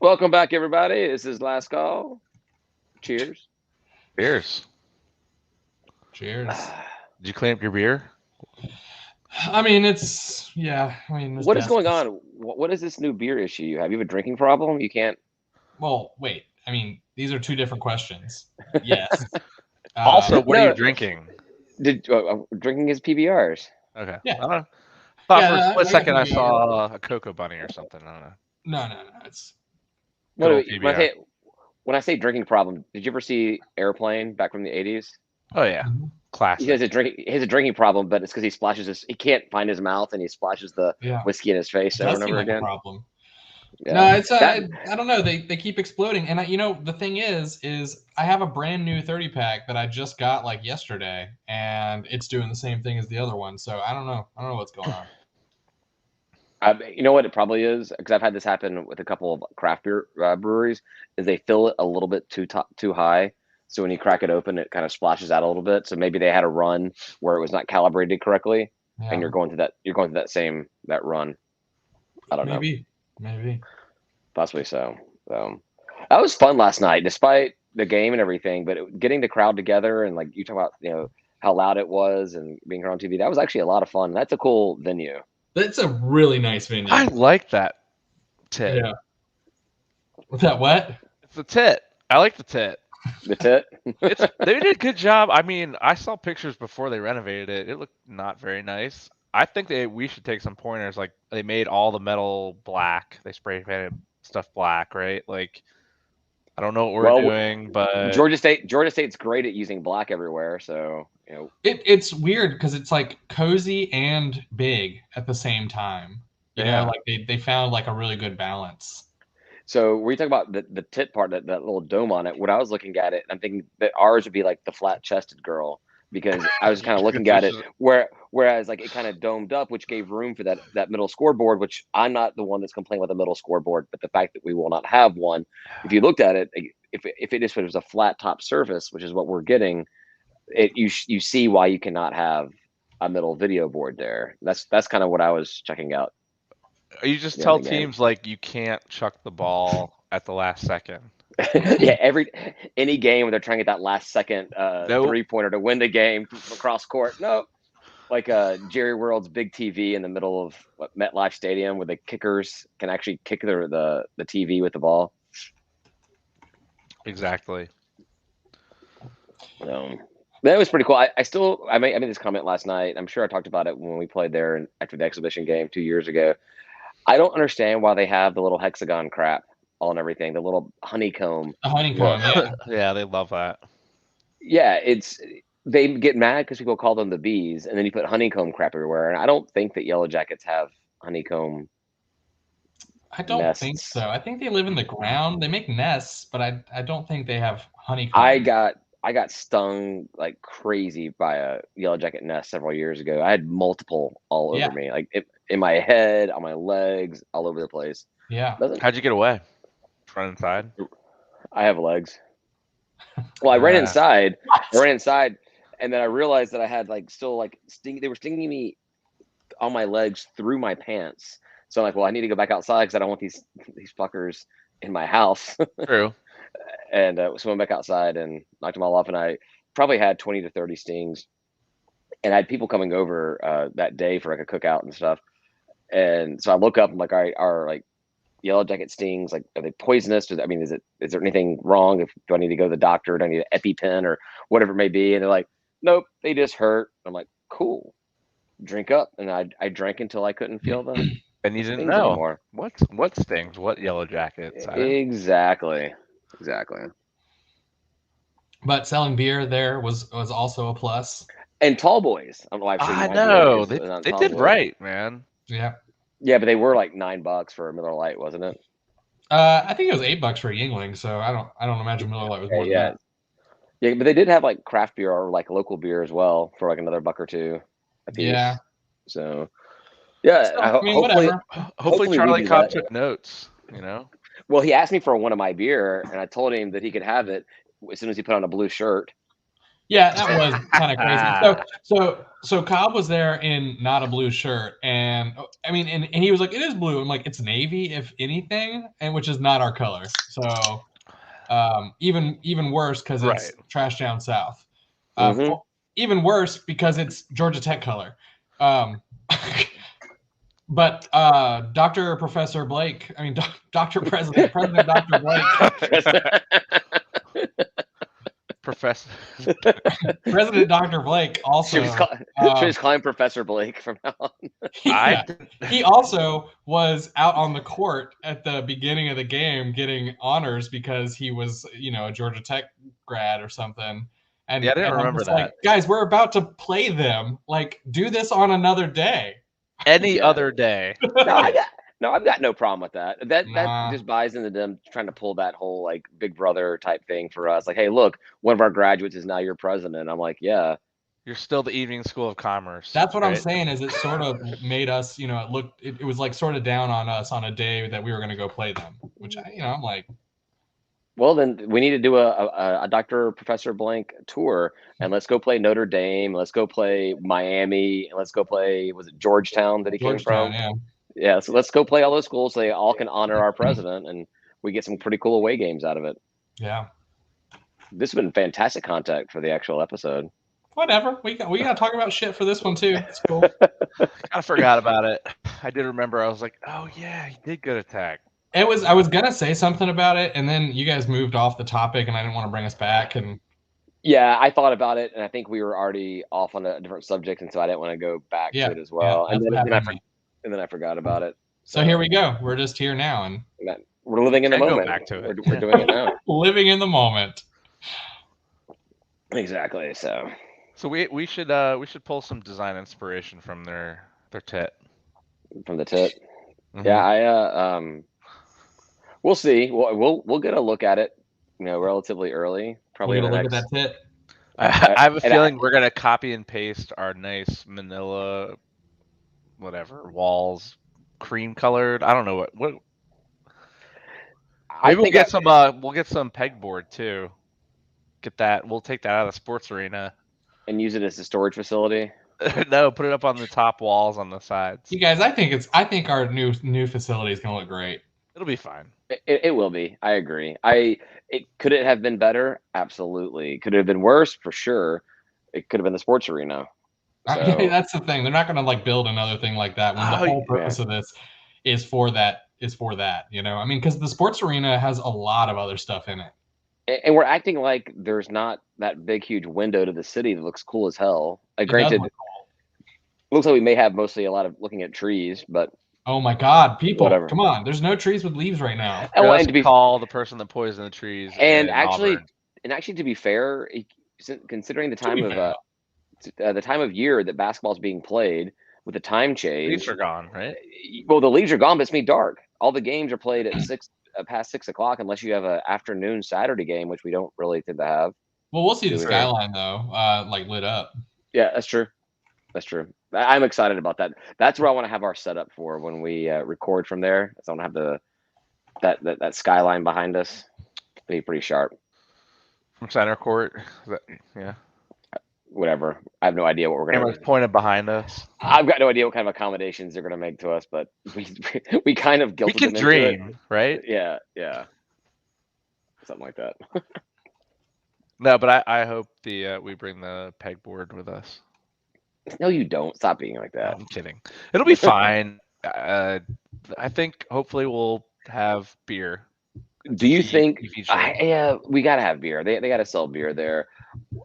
Welcome back, everybody. This is Last Call. Cheers. Beers. Cheers. Did you clean up your beer? I mean, there's What is death. going on? What is this new beer issue you have? You have a drinking problem? You can't. Well, wait. I mean, these are two different questions. Yes. Also, what are you No, drinking? drinking his PBRs. Okay. Yeah. I don't know. Thought for a Yeah. split I got second I PBR. saw a Cocoa Bunny or something. I don't know. No. It's Good What old when I PBR. say when I say drinking problem? Did you ever see Airplane back from the '80s? Oh yeah, Mhm. He has classic. a drinking problem, but it's because he splashes his. He can't find his mouth, and he splashes the yeah. whiskey in his face It over does and seem over like a again. problem. Yeah, No, it's that I don't know. They keep exploding, and the thing is I have a brand new 30 pack that I just got like yesterday, and it's doing the same thing as the other one. So I don't know. I don't know what's going on. You know what it probably is, because I've had this happen with a couple of craft beer breweries. Is they fill it a little bit too high, so when you crack it open, it kind of splashes out a little bit. So maybe they had a run where it was not calibrated correctly, and Yeah, you're going through that run. I don't know, maybe. possibly so. So that was fun last night, despite the game and everything. But getting the crowd together and like you talk about, how loud it was and being here on TV, that was actually a lot of fun. That's a cool venue. That's a really nice I venue. like that tit. Yeah. With that what? It's the tit. I like the tit. The tit. They did a good job. I mean, I saw pictures before they renovated it. It looked not very nice. I think we should take some pointers. Like they made all the metal black. They spray painted stuff black, right? Like I don't know what we're Well, doing, but Georgia State's great at using black everywhere, so It's weird because it's like cozy and big at the same time. yeah. Like they found like a really good balance. So we talk about the tit part, that little dome on it. When I was looking at it, I'm thinking that ours would be like the flat chested girl, because I was kind of looking at it whereas like it kind of domed up, which gave room for that middle scoreboard. Which I'm not the one that's complaining about the middle scoreboard, but the fact that we will not have one. If you looked at it, if it was a flat top surface, which is what we're getting, you see why you cannot have a middle video board there. That's kind of what I was checking out you just during tell the game. teams like you can't chuck the ball at the last second. Yeah, any game where they're trying to get that last second Nope. 3-pointer to win the game across court. No, like Jerry World's big TV in the middle of MetLife Stadium, where the kickers can actually kick the TV with the ball. Exactly. That was pretty cool. I made this comment last night. I'm sure I talked about it when we played there after the exhibition game 2 years ago. I don't understand why they have the little hexagon crap on everything, the little honeycomb A honeycomb, look. yeah. Yeah, they love that. Yeah, they get mad because people call them the bees, and then you put honeycomb crap everywhere. And I don't think that yellow jackets have honeycomb I don't think nests. so. I think they live in the ground. They make nests, but I don't think they have I honeycomb. got I got stung like crazy by a yellow jacket nest several years ago. I had multiple all Yeah, over me, like in my head, on my legs, all over the place. yeah. Doesn't How'd you get away? Run inside? I have legs? Well, I ran Uh, inside. I What? ran inside, and then I realized that I had like still like sting. They were stinging me on my legs through my pants. So I'm like, well, I need to go back outside because I don't want these fuckers in my house. true. And so I went back outside and knocked them all off. And I probably had 20 to 30 stings. And I had people coming over that day for like a cookout and stuff. And so I look up, I'm like, all right, are like yellow jacket stings, like, are they poisonous? I mean, is there anything wrong? Do I need to go to the doctor? Do I need an EpiPen or whatever it may be? And they're like, nope, they just hurt. I'm like, cool, drink up. And I drank until I couldn't feel the And you didn't stings know anymore. what stings, what yellow jackets. I didn't. Exactly. But selling beer there was also a plus. And tall boys. I don't know why I'm showing you I my beer know because they it's not they tall did boy. right, man. Yeah. Yeah, but they were like $9 for a Miller Lite, wasn't it? I think it was $8 for a Yingling, so I don't imagine Miller Lite was more Okay, than yeah, that. yeah, but they did have like craft beer or like local beer as well for like another buck or two a Yeah. piece. So yeah, So I mean, hopefully, whatever. Hopefully we Charlie do Cobb that. took notes. You know. Well, he asked me for one of my beer, and I told him that he could have it as soon as he put on a blue shirt. Yeah, that was kind of crazy. So Cobb was there in not a blue shirt, and I mean, and he was like, "It is blue." I'm like, "It's navy, if anything," and which is not our color. So even worse because it's trash down south. Even worse because it's Georgia Tech color. But Dr. Professor Blake, I mean, Dr. President Dr. Blake. Professor President Dr. Blake also. She's calling Professor Blake from now on. He also was out on the court at the beginning of the game getting honors because he was, a Georgia Tech grad or something. And I didn't remember that. Like, guys, we're about to play them. Like, do this on another day. Any other day. I've got no problem with that. That just buys into them trying to pull that whole like Big Brother type thing for us. Like, hey, look, one of our graduates is now your president. I'm like, yeah. You're still the Evening School of Commerce. That's what I'm saying. Is it sort of made us, it was like sort of down on us on a day that we were going to go play them. Which I'm like, well, then we need to do a Dr. Professor Blank tour, and let's go play Notre Dame. Let's go play Miami, and let's go play, was it Georgetown that he came from? Yeah, so let's go play all those schools so they all can honor our president, and we get some pretty cool away games out of it. Yeah. This has been fantastic content for the actual episode. Whatever. We got to talk about shit for this one, too. It's cool. I forgot about it. I did remember. I was like, oh, yeah, he did good attack. I was going to say something about it, and then you guys moved off the topic, and I didn't want to bring us back. And yeah, I thought about it, and I think we were already off on a different subject, and so I didn't want to go back to it as well. Yeah, and then I forgot about it. So here we go. We're just here now, and we're living in the moment. Go back to it. We're doing it now. Living in the moment. Exactly. So we should pull some design inspiration from their tit. From the tit. Mm-hmm. Yeah, we'll see. We'll get a look at it, relatively early. Probably look at that tit. I have a feeling we're gonna copy and paste our nice manila, whatever, walls, cream colored. I don't know what. Maybe we'll get some pegboard too. Get that. We'll take that out of the sports arena and use it as a storage facility. No, put it up on the top walls on the sides. You guys, I think our new facility is gonna look great. It'll be fine. It will be. I agree. Could it have been better? Absolutely. Could it have been worse? For sure. It could have been the sports arena. So. That's the thing. They're not going to build another thing like that when the whole purpose of this is for that. I mean, because the sports arena has a lot of other stuff in it. And we're acting like there's not that big, huge window to the city that looks cool as hell. Granted, it looks like we may have mostly a lot of looking at trees, but. Oh my God, people! Whatever. Come on, there's no trees with leaves right now. And to call the person that poisoned the trees. And actually, to be fair, considering the time of year that basketball is being played, with the time change, leaves are gone, right? Well, the leaves are gone, but it's dark. All the games are played at past 6 o'clock, unless you have an afternoon Saturday game, which we don't really tend to have. Well, we'll see the skyline though, lit up. Yeah, that's true. That's true. I'm excited about that. That's where I want to have our setup for when we record from there. So I want to have that skyline behind us. Be pretty sharp. From center court. Yeah. Whatever. I have no idea what we're going to. Pointed behind us. I've got no idea what kind of accommodations they're going to make to us, but we kind of guilted them into it. We can dream, right? Yeah. Something like that. No, but I hope we bring the pegboard with us. No, you don't. Stop being like that. I'm kidding. It'll be fine. I think hopefully we'll have beer. Do you think? We gotta have beer. They gotta sell beer there.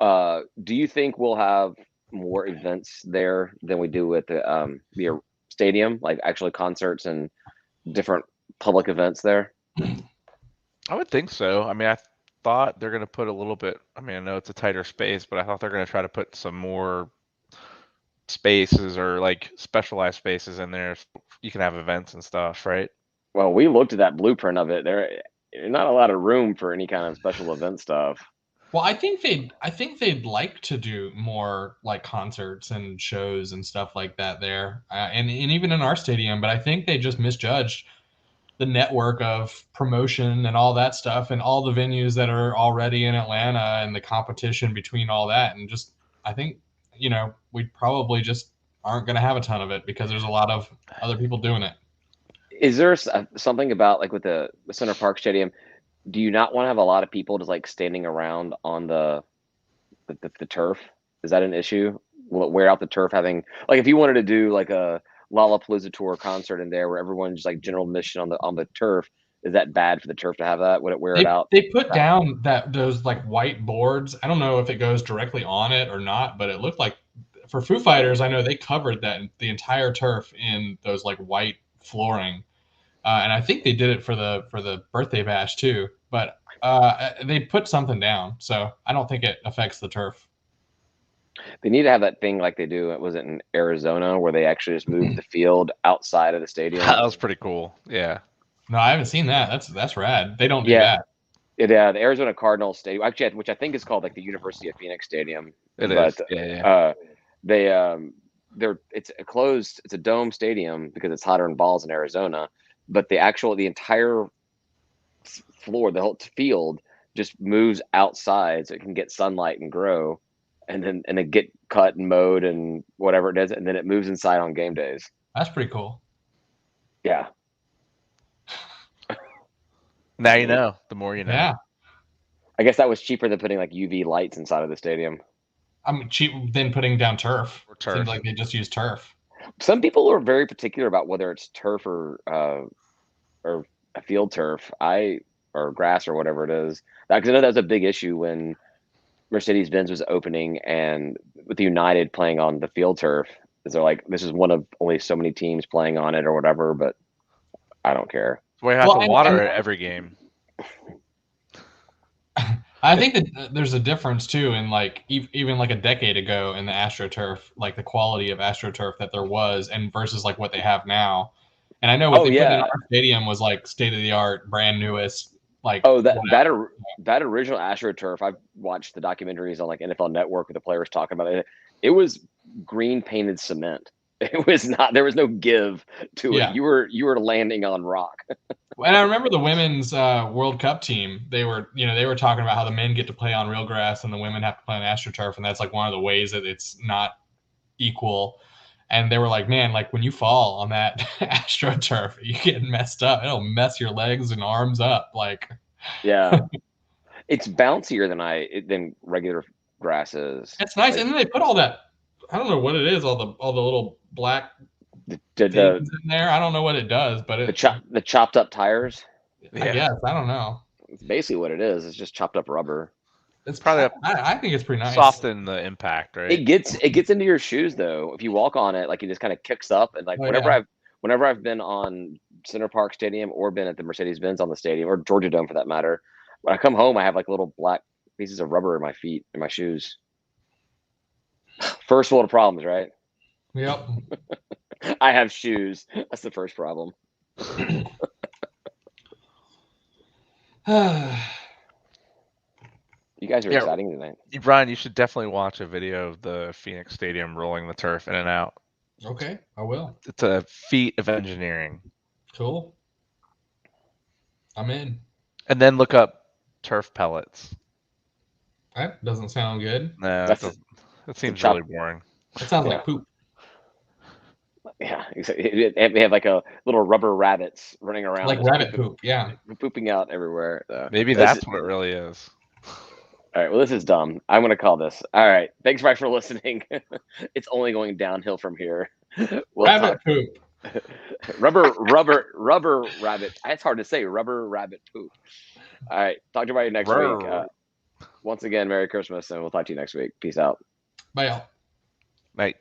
Do you think we'll have more events there than we do at the stadium, like actually concerts and different public events there? I would think so. I mean, I thought they're gonna put a little bit. I mean, I know it's a tighter space, but I thought they're gonna try to put some more spaces or specialized spaces in there so you can have events and stuff, right? Well, we looked at that blueprint of it. There's not a lot of room for any kind of special event stuff. Well, I think they'd like to do more concerts and shows and stuff like that there, and even in our stadium. But I think they just misjudged the network of promotion and all that stuff, and all the venues that are already in Atlanta, and the competition between all that, and just I think we probably just aren't going to have a ton of it because there's a lot of other people doing it. Is there something about like with the Center Park Stadium? Do you not want to have a lot of people just like standing around on the turf? Is that an issue? Will it wear out the turf? Having like if you wanted to do like a Lollapalooza tour concert in there where everyone's just like general admission on the turf, is that bad for the turf to have that? Would it wear it out? They put down those like white boards. I don't know if it goes directly on it or not, but it looked like for Foo Fighters, I know they covered the entire turf in those like white flooring, and I think they did it for the birthday bash too. But they put something down, so I don't think it affects the turf. They need to have that thing like they do. Was it in Arizona where they actually just moved the field outside of the stadium? That was pretty cool. Yeah. No, I haven't seen that. That's rad. They don't do that. The Arizona Cardinals Stadium, actually, which I think is called like the University of Phoenix Stadium. It is. Yeah. It's a closed, it's a dome stadium because it's hotter than balls in Arizona. But the entire floor, the whole field, just moves outside so it can get sunlight and grow, and then get cut and mowed and whatever it is, and then it moves inside on game days. That's pretty cool. Yeah. Now you know. The more you know. Yeah. I guess that was cheaper than putting like UV lights inside of the stadium. I mean, cheap than putting down turf. Or turf. Seems like they just use turf. Some people are very particular about whether it's turf or a field turf, or grass or whatever it is. Because I know that was a big issue when Mercedes-Benz was opening and with United playing on the field turf. They're like, this is one of only so many teams playing on it or whatever, but I don't care. We have to water it every game. I think that there's a difference too in like even like a decade ago in the AstroTurf, like the quality of AstroTurf that there was, and versus like what they have now. And I know what they put in our stadium was like state of the art, brand newest. Like that original AstroTurf, I've watched the documentaries on like NFL Network with the players talking about it. It was green painted cement. It was not. There was no give to it. You were landing on rock. And I remember the women's World Cup team. They were talking about how the men get to play on real grass and the women have to play on AstroTurf, and that's like one of the ways that it's not equal. And they were like, man, like when you fall on that AstroTurf, you get messed up. It'll mess your legs and arms up. Like, yeah, it's bouncier than regular grass is. It's nice, and then they put all that. I don't know what it is. All the little black things in there. I don't know what it does, but the chopped up tires. I guess I don't know. It's basically what it is. It's just chopped up rubber. It's probably. I think it's pretty nice. Soften the impact, right? It gets into your shoes though. If you walk on it, like it just kind of kicks up, and like whenever I've been on Center Park Stadium or been at the Mercedes-Benz on the stadium or Georgia Dome for that matter, when I come home, I have like little black pieces of rubber in my feet, in my shoes. First world problems, right? Yep. I have shoes. That's the first problem. You guys are exciting tonight. Brian, you should definitely watch a video of the Phoenix Stadium rolling the turf in and out. Okay, I will. It's a feat of engineering. Cool. I'm in. And then look up turf pellets. That doesn't sound good. No, that seems really boring. It sounds like poop. Yeah, we have like a little rubber rabbits running around, like rabbit poop. Yeah, pooping out everywhere. Maybe that's what it really is. All right, well, this is dumb. I'm going to call this. All right, thanks, Mike, for listening. It's only going downhill from here. Rabbit poop. Rubber rabbit. It's hard to say. Rubber rabbit poop. All right, talk to everybody next week. Once again, Merry Christmas, and we'll talk to you next week. Peace out. Bye, y'all. Night.